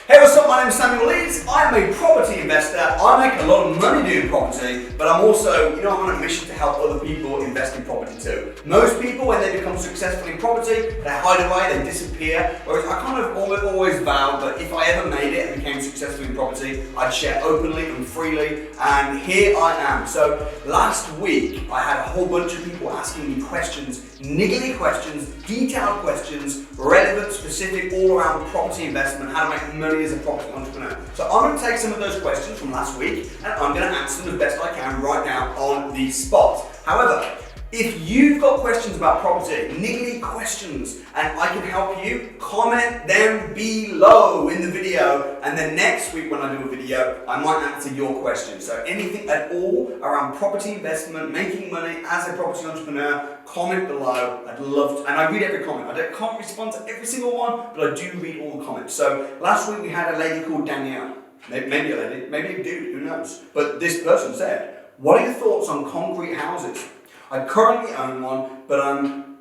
Hey, what's up? My name is Samuel Leeds. I'm a property investor. I make a lot of money doing property, but I'm also, I'm on a mission to help other people invest in property too. Most people, when they become successful in property, they hide away, they disappear. Whereas I kind of always vowed that if I ever made it and became successful in property, I'd share openly and freely, and here I am. So last week, I had a whole bunch of people asking me questions, niggly questions, detailed questions, relevant, specific, all around property investment, how to make money as a property entrepreneur. So I'm going to take some of those questions from last week and I'm going to answer them as best I can right now on the spot. However, if you've got questions about property, niggly questions, and I can help you, comment them below in the video, and then next week when I do a video, I might answer your questions. So anything at all around property investment, making money as a property entrepreneur, comment below. I'd love to, and I read every comment. I can't respond to every single one, but I do read all the comments. So last week we had a lady called Danielle. Maybe a lady, maybe a dude, who knows? But this person said, what are your thoughts on concrete houses? I currently own one, but I'm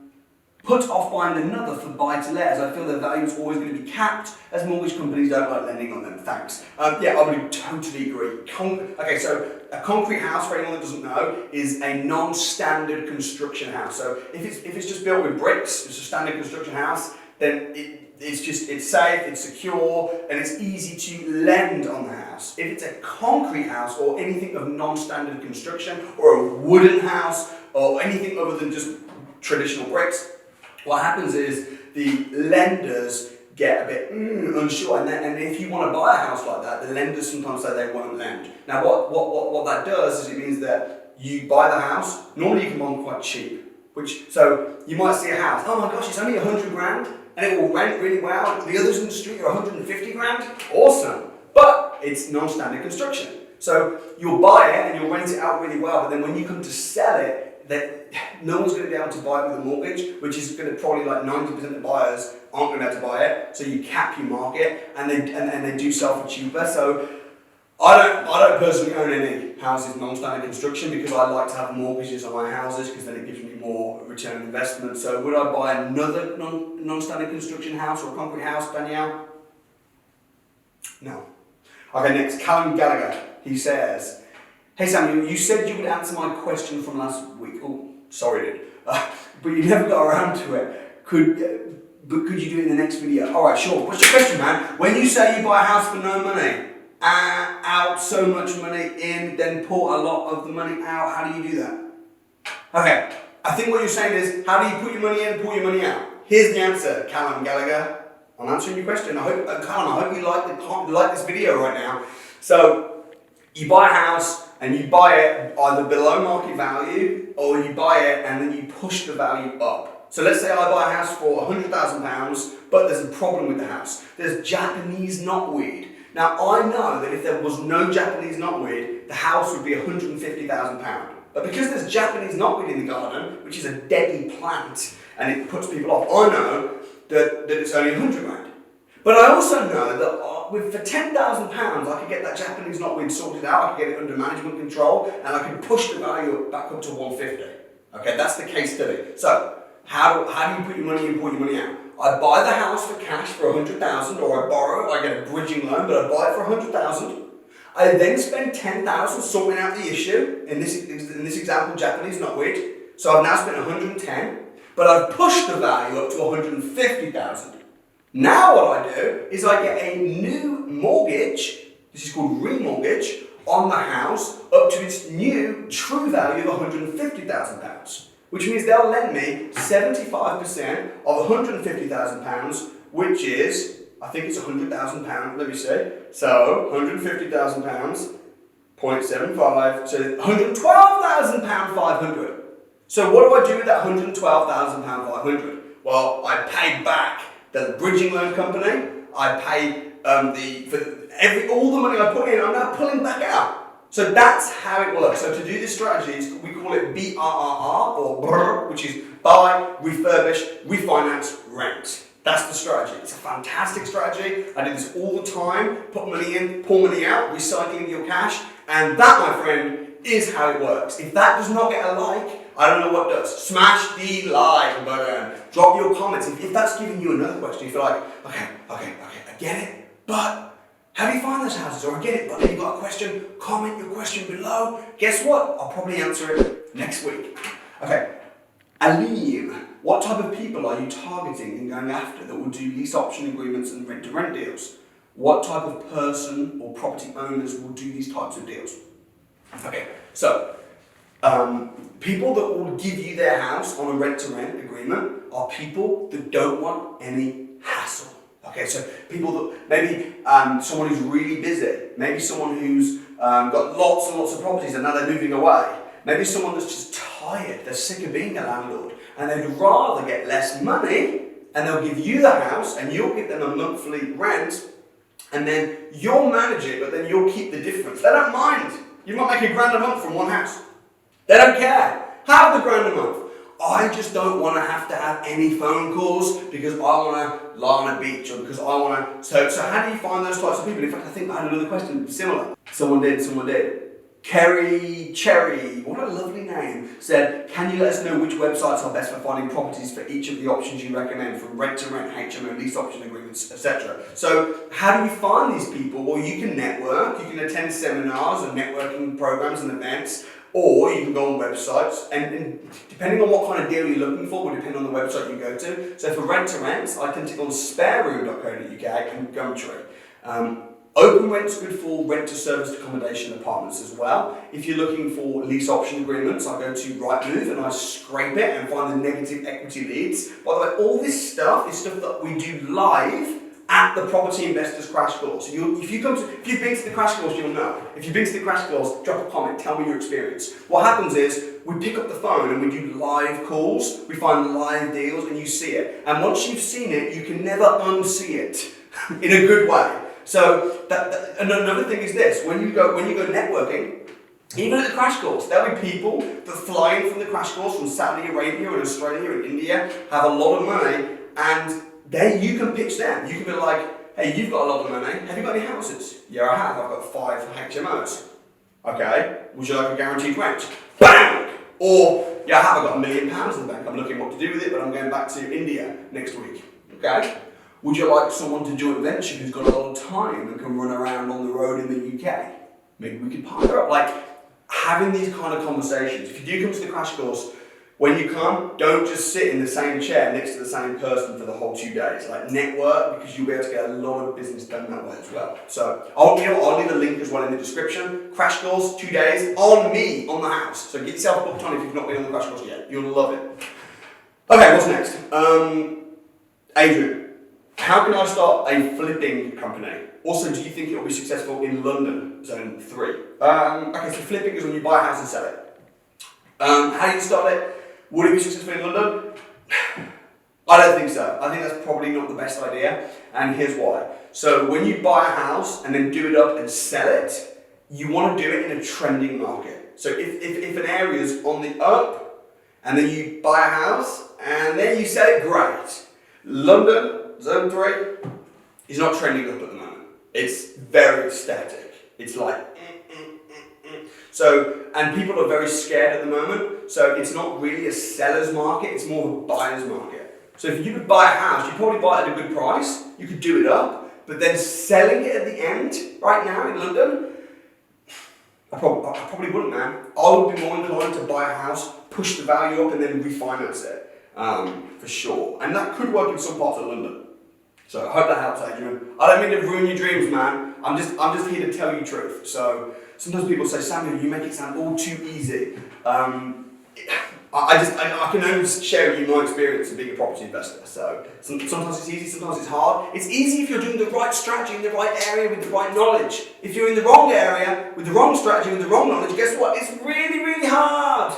put off buying another for buy-to-let as I feel their value is always going to be capped as mortgage companies don't like lending on them. Thanks. Yeah, I would totally agree. Okay, so a concrete house, for anyone that doesn't know, is a non-standard construction house. So if it's just built with bricks, it's a standard construction house, then it's safe, it's secure, and it's easy to lend on the house. If it's a concrete house or anything of non-standard construction, or a wooden house, or anything other than just traditional bricks, what happens is the lenders get a bit unsure, and if you want to buy a house like that, the lenders sometimes say they won't lend. Now what that does is it means that you buy the house, normally you can buy them quite cheap, so you might see a house, oh my gosh, it's only 100 grand, and it will rent really well, the others in the street are 150 grand, awesome, but it's non-standard construction. So you'll buy it and you'll rent it out really well, but then when you come to sell it, no one's going to be able to buy it with a mortgage, which is going to probably like 90% of buyers aren't going to be able to buy it. So you cap your market, and they do sell for cheaper. So I don't personally own any houses non-standard construction because I like to have mortgages on my houses because then it gives me more return on investment. So would I buy another non-standard construction house or a concrete house, Danielle? No. Okay, next, Callum Gallagher. He says, hey Samuel, you said you would answer my question from last week. Oh, sorry dude. But you never got around to it. Could you do it in the next video? Alright, sure. What's your question, man? When you say you buy a house for no money, out so much money in, then pour a lot of the money out, how do you do that? Okay, I think what you're saying is, how do you put your money in, pour your money out? Here's the answer, Callum Gallagher. I'm answering your question. Callum, I hope you like this video right now. So, you buy a house and you buy it either below market value or you buy it and then you push the value up. So let's say I buy a house for £100,000, but there's a problem with the house. There's Japanese knotweed. Now I know that if there was no Japanese knotweed, the house would be £150,000. But because there's Japanese knotweed in the garden, which is a deadly plant, and it puts people off, I know that it's only 100 grand. But I also know that for £10,000, I could get that Japanese knotweed sorted out, I could get it under management control, and I can push the value back up to 150. Okay, that's the case study. So, how do you put your money in, pour your money out? I buy the house for cash for 100,000, or I borrow, I get a bridging loan, but I buy it for 100,000. I then spend 10,000 sorting out the issue, in this example, Japanese knotweed. So I've now spent 110, but I've pushed the value up to 150,000. Now what I do is I get a new mortgage, this is called remortgage, on the house up to its new true value of £150,000, which means they'll lend me 75% of £150,000, which is, I think it's £100,000, let me see, so £150,000, 0.75, so £112,500. So what do I do with that £112,500? Well, I pay back the bridging loan company, I pay all the money I put in, I'm now pulling back out. So that's how it works. So to do this strategy, we call it BRRR, or BRR, which is buy, refurbish, refinance, rent. That's the strategy. It's a fantastic strategy. I do this all the time. Put money in, pull money out, recycling your cash, and that, my friend, is how it works. If that does not get a like, I don't know what does. Smash the like button. Drop your comments. If that's giving you another question, you feel like, okay, I get it, but How do you find those houses? Or I get it, but if you've got a question, comment your question below. Guess what? I'll probably answer it next week. Okay, Aline, what type of people are you targeting and going after that will do lease option agreements and rent-to-rent deals? What type of person or property owners will do these types of deals? Okay, so people that will give you their house on a rent-to-rent agreement are people that don't want any hassle. Okay, so people that maybe someone who's really busy, maybe someone who's got lots and lots of properties and now they're moving away, maybe someone that's just tired, they're sick of being a landlord and they'd rather get less money and they'll give you the house and you'll give them a monthly rent and then you'll manage it, but then you'll keep the difference. They don't mind. You might make £1,000 a month from one house. They don't care. Have the £1,000 a month. I just don't want to have any phone calls because I want to lie on a beach or because I want to... So how do you find those types of people? In fact, I think I had another question similar. Someone did. Kerry Cherry, what a lovely name, said, can you let us know which websites are best for finding properties for each of the options you recommend, from rent to rent, HMO, lease option agreements, etc. So how do you find these people? Well, you can network, you can attend seminars and networking programs and events, or you can go on websites, and depending on what kind of deal you're looking for will depend on the website you go to. So for rent to rents, I tend to go on spareroom.co.uk and Gumtree. Open Rent's good for rent-to-serviced accommodation apartments as well. If you're looking for lease option agreements, I go to Rightmove and I scrape it and find the negative equity leads. By the way, all this stuff is stuff that we do live at the Property Investors Crash Course. So if you've been to the Crash Course, you'll know. If you've been to the Crash Course, drop a comment, tell me your experience. What happens is, we pick up the phone and we do live calls, we find live deals and you see it. And once you've seen it, you can never unsee it in a good way. So and another thing is this: when you go networking, even at the Crash Course, there'll be people that fly in from the Crash Course from Saudi Arabia and Australia and India, have a lot of money, and then you can pitch them. You can be like, hey, you've got a lot of money. Have you got any houses? Yeah, I have. I've got 5 HMOs. Okay. Would you like a guaranteed rent? Bang! Or yeah, I have. I've got £1 million in the bank. I'm looking what to do with it, but I'm going back to India next week. Okay. Would you like someone to joint venture who's got a lot of time and can run around on the road in the UK? Maybe we could partner up. Like, having these kind of conversations. If you do come to the Crash Course, when you come, don't just sit in the same chair next to the same person for the whole 2 days. Like, network, because you'll be able to get a lot of business done that way as well. So, I'll leave a link as well in the description. Crash Course, 2 days, on me, on the house. So get yourself booked on if you've not been on the Crash Course yet. You'll love it. Okay, what's next? Adrian. How can I start a flipping company? Also, do you think it will be successful in London, Zone 3? Okay, so flipping is when you buy a house and sell it. How do you start it? Would it be successful in London? I don't think so. I think that's probably not the best idea, and here's why. So when you buy a house and then do it up and sell it, you want to do it in a trending market. So if an area is on the up, and then you buy a house, and then you sell it, great. London, Zone 3 is not trending up at the moment. It's very static. It's like, So, and people are very scared at the moment. So it's not really a seller's market. It's more of a buyer's market. So if you could buy a house, you'd probably buy it at a good price. You could do it up, but then selling it at the end, right now in London, I probably wouldn't, man. I would be more inclined to buy a house, push the value up, and then refinance it, for sure. And that could work in some parts of London. So I hope that helps, Adrian. I don't mean to ruin your dreams, man. I'm just here to tell you truth. So sometimes people say, Samuel, you make it sound all too easy. I can only share with you my experience of being a property investor. So sometimes it's easy, sometimes it's hard. It's easy if you're doing the right strategy in the right area with the right knowledge. If you're in the wrong area with the wrong strategy with the wrong knowledge, guess what? It's really, really hard.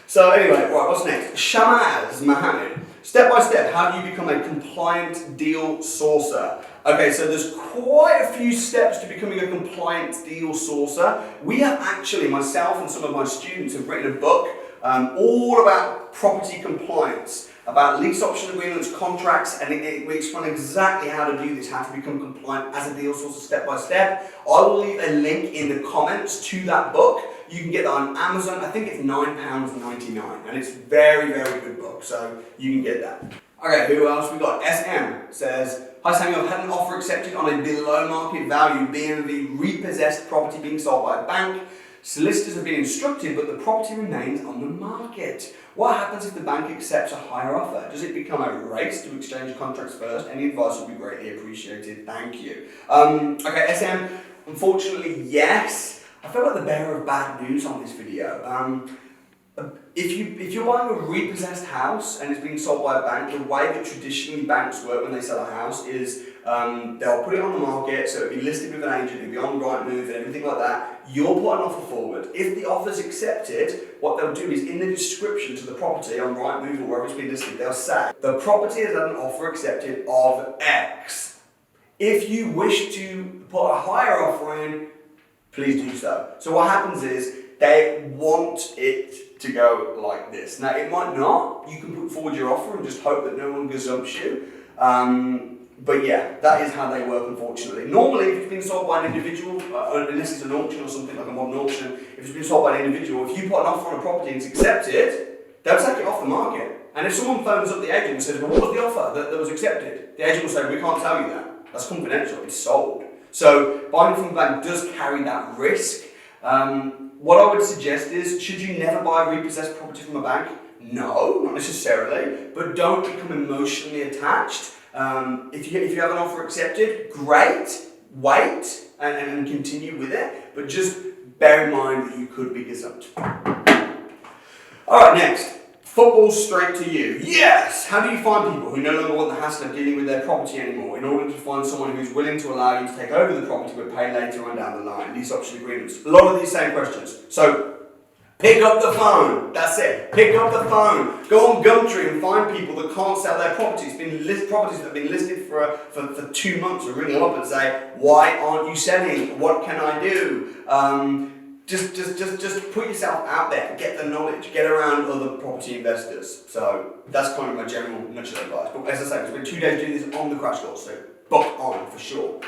So anyway, right, what's next? Shamaz Mohammed. Step by step, how do you become a compliant deal sourcer? Okay, so there's quite a few steps to becoming a compliant deal sourcer. We have actually, myself and some of my students have written a book all about property compliance, about lease option agreements, contracts, and we explain exactly how to do this, how to become compliant as a deal sourcer step by step. I will leave a link in the comments to that book. You can get that on Amazon. I think it's £9.99, and it's very, very good book, so you can get that. Okay, who else we got? SM says, Hi Samuel, I've had an offer accepted on a below market value BMV repossessed property being sold by a bank. Solicitors have been instructed, but the property remains on the market. What happens if the bank accepts a higher offer? Does it become a race to exchange contracts first? Any advice would be greatly appreciated. Thank you. Okay, SM, unfortunately, yes. I feel like the bearer of bad news on this video. If you're buying a repossessed house and it's being sold by a bank, the way that traditionally banks work when they sell a house is they'll put it on the market, so it'll be listed with an agent, it'll be on Rightmove and everything like that. You'll put an offer forward. If the offer's accepted, what they'll do is in the description to the property on Rightmove or wherever it's been listed, they'll say, the property has had an offer accepted of X. If you wish to put a higher offer in, please do so. So what happens is they want it to go like this. Now it might not. You can put forward your offer and just hope that no one gazumps you. But yeah, that is how they work, unfortunately. Normally, if it's been sold by an individual, unless it's an auction or something like a modern auction, if it's been sold by an individual, if you put an offer on a property and it's accepted, they'll take it off the market. And if someone phones up the agent and says, well, what was the offer that was accepted? The agent will say, we can't tell you that. That's confidential, it's sold. So buying from a bank does carry that risk. What I would suggest is, should you never buy a repossessed property from a bank? No, not necessarily, but don't become emotionally attached. If you have an offer accepted, great, wait and continue with it, but just bear in mind that you could be gazumped. Alright, next. Football straight to you. Yes! How do you find people who no longer want the hassle of dealing with their property anymore in order to find someone who's willing to allow you to take over the property but pay later on down the line? Lease option agreements. A lot of these same questions. So, pick up the phone. That's it. Pick up the phone. Go on Gumtree and find people that can't sell their properties. Properties that have been listed for 2 months, or ring them up and say, why aren't you selling? What can I do? Just put yourself out there, get the knowledge, get around other property investors. So that's kind of my general nutshell advice. But as I say, it's been 2 days doing this on the crash course, so book on for sure.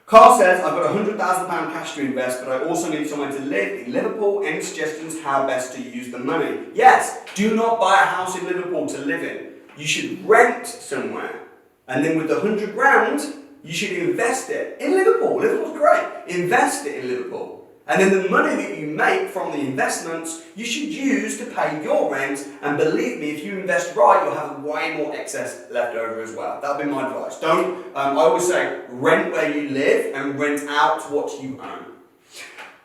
Carl says, I've got £100,000 cash to invest, but I also need somewhere to live in Liverpool. Any suggestions how best to use the money? Yes, do not buy a house in Liverpool to live in. You should rent somewhere. And then with the 100 grand, you should invest it in Liverpool. Liverpool's great. Invest it in Liverpool. And then the money that you make from the investments, you should use to pay your rent. And believe me, if you invest right, you'll have way more excess left over as well. That'll be my advice. I always say, rent where you live and rent out what you own.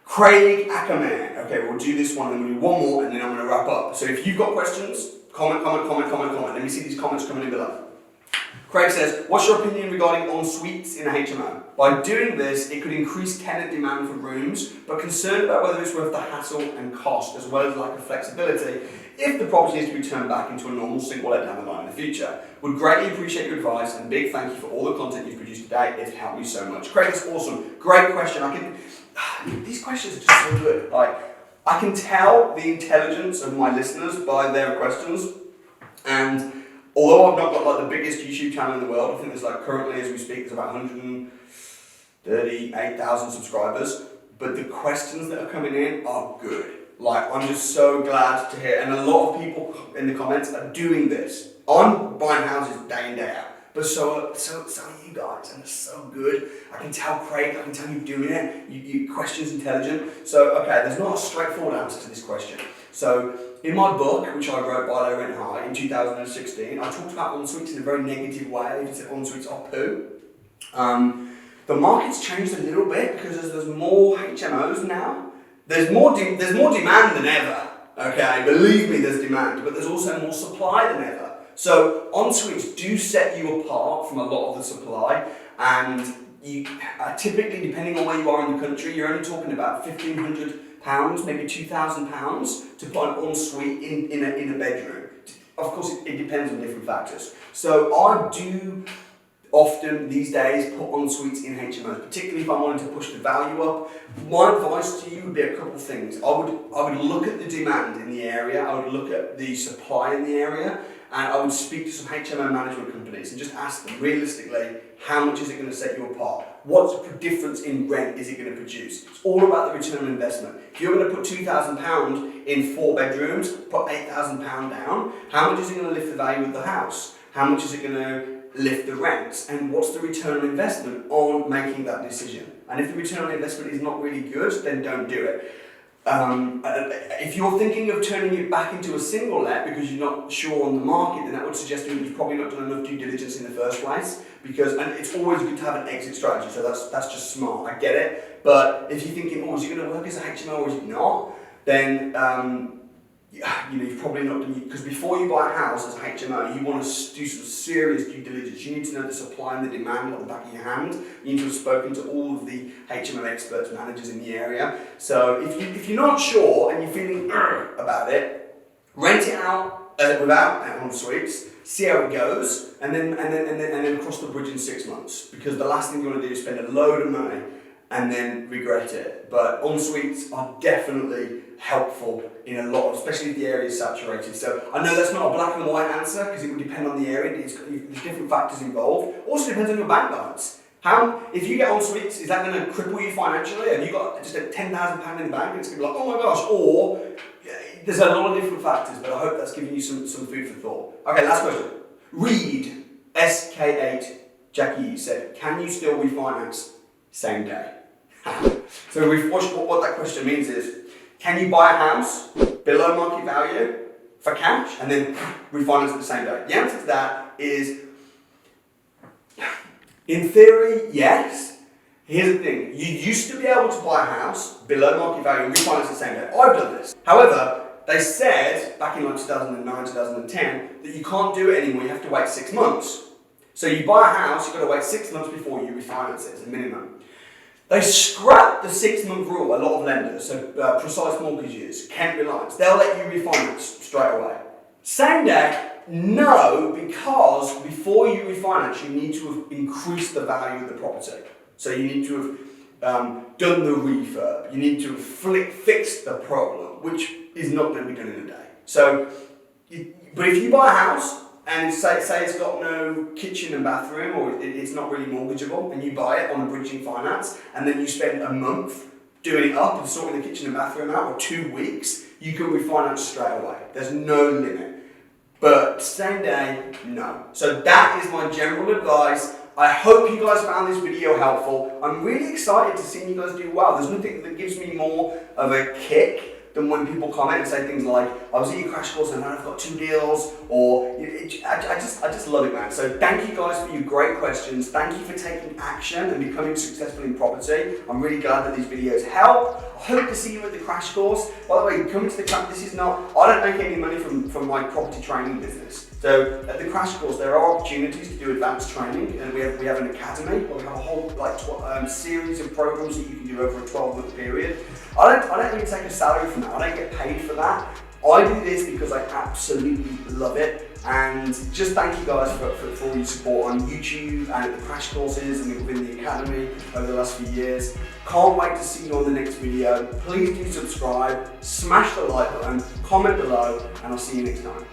Craig Ackerman. Okay, we'll do this one and we'll do one more and then I'm going to wrap up. So if you've got questions, comment. Let me see these comments coming in below. Craig says, what's your opinion regarding en-suites in a HMO? By doing this, it could increase tenant demand for rooms, but concerned about whether it's worth the hassle and cost, as well as lack of flexibility, if the property is to be turned back into a normal single let down the line in the future. Would greatly appreciate your advice, and big thank you for all the content you've produced today. It's helped me so much. Craig, that's awesome. Great question. These questions are just so good. I can tell the intelligence of my listeners by their questions, and although I've not got the biggest YouTube channel in the world, I think there's currently as we speak, there's about 138,000 subscribers, but the questions that are coming in are good. I'm just so glad to hear, and a lot of people in the comments are doing this. I'm buying houses day in, day out, but so are you guys, and it's so good. I can tell Craig, I can tell you're doing it, your question's intelligent. So, okay, there's not a straightforward answer to this question. So, in my book, which I wrote Buy Low Rent High in 2016, I talked about en-suites in a very negative way. I said en-suites are poo. The market's changed a little bit because there's more HMOs now. There's more demand than ever. Okay, believe me, there's demand, but there's also more supply than ever. So en-suites do set you apart from a lot of the supply, and you typically, depending on where you are in the country, you're only talking about £1,500, maybe £2,000 to put an en-suite in a bedroom. Of course, it depends on different factors. So I do often these days put en-suites in HMOs, particularly if I wanted to push the value up. My advice to you would be a couple of things. I would look at the demand in the area, I would look at the supply in the area, and I would speak to some HMO management companies and just ask them realistically, how much is it going to set you apart? What difference in rent is it going to produce? It's all about the return on investment. If you're going to put £2,000 in 4 bedrooms, put £8,000 down, how much is it going to lift the value of the house? How much is it going to lift the rents, and what's the return on investment on making that decision. And if the return on investment is not really good, then don't do it. If you're thinking of turning it back into a single let because you're not sure on the market, then that would suggest that you've probably not done enough due diligence in the first place. And it's always good to have an exit strategy, so that's just smart. I get it. But if you're thinking, oh, is it going to work as a HMO or is it not? Then you've probably not done, because before you buy a house as a HMO, you want to do some serious due diligence. You need to know the supply and the demand on the back of your hand. You need to have spoken to all of the HMO experts, managers in the area. So if you're not sure and you're feeling about it, rent it out without en suites, see how it goes, and then cross the bridge in 6 months. Because the last thing you want to do is spend a load of money and then regret it. But en suites are definitely helpful in a lot, especially if the area is saturated. So I know that's not a black and white answer because it would depend on the area. There's different factors involved. Also depends on your bank balance. If you get en suites, is that going to cripple you financially? Have you got just £10,000 in the bank and it's going to be like, oh my gosh? Or there's a lot of different factors, but I hope that's giving you some food for thought. Okay, last question. Reed, SK8, Jackie said, can you still refinance same day? So what that question means is, can you buy a house below market value for cash and then refinance it the same day? The answer to that is, in theory, yes. Here's the thing, you used to be able to buy a house below market value and refinance the same day. I've done this. However, they said back in like 2009, 2010 that you can't do it anymore, you have to wait 6 months. So you buy a house, you've got to wait 6 months before you refinance it as a minimum. They scrapped the 6-month rule, a lot of lenders, so Precise Mortgages, Kent Reliance, they'll let you refinance straight away. Same day, no, because before you refinance, you need to have increased the value of the property. So you need to have done the refurb, you need to have fixed the problem, which is not going to be done in a day. So, but if you buy a house, and say it's got no kitchen and bathroom, or it's not really mortgageable, and you buy it on a bridging finance, and then you spend a month doing it up and sorting the kitchen and bathroom out, or 2 weeks, you can refinance straight away. There's no limit. But same day, no. So that is my general advice. I hope you guys found this video helpful. I'm really excited to see you guys do well. There's nothing that gives me more of a kick than when people comment and say things like, I was at your crash course and now I've got 2 deals, or I just love it, man. So thank you guys for your great questions. Thank you for taking action and becoming successful in property. I'm really glad that these videos help. I hope to see you at the crash course. By the way, coming to the crash, I don't make any money from my property training business. So at the crash course, there are opportunities to do advanced training, and we have an academy where we have a whole series of programs that you can do over a 12-month period. I don't even take a salary from that. I don't get paid for that. I do this because I absolutely love it. And just thank you guys for all your support on YouTube and at the crash courses and within the academy over the last few years. Can't wait to see you on the next video. Please do subscribe, smash the like button, comment below, and I'll see you next time.